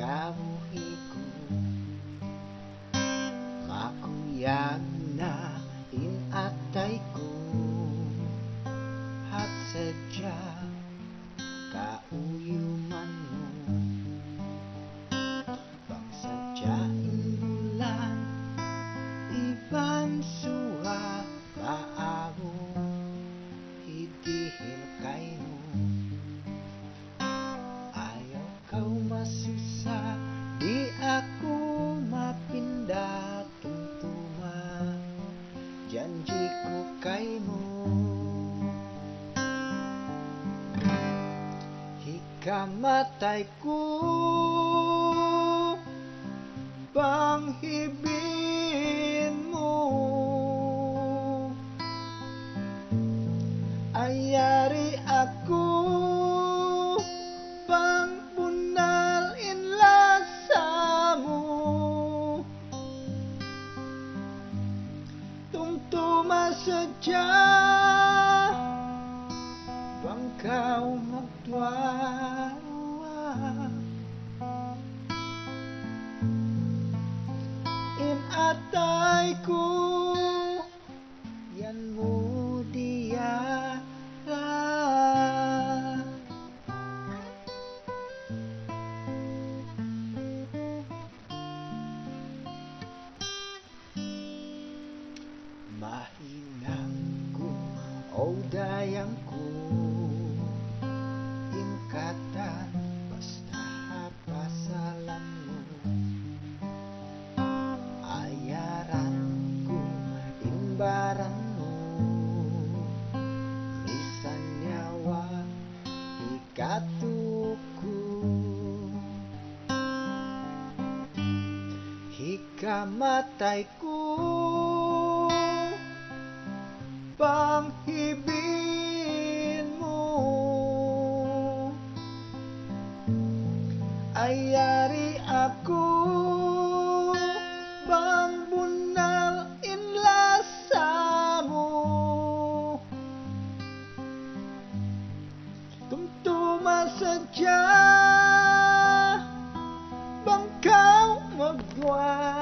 kabuhiku makuyang na inatayku at sadya kauyuman mo bang sadyain mo lang ibang suha maabo hidihin kayo ayaw kau masusa di aku mapindah tuntuma janjiku kaymo hikamatayku panghibin mo ayari aku pangpunal inlasamu tungtuma saja bang kau magdwarwa inatayku yan mo diya mahinangku o dayangku ingkatan basta pasalam mo ayaranku imbaran mo lisan nyawa ikatuku hikamatayku panghibin mo ayari aku bang bunal inlasamu tungtuma saja bang kau magdwa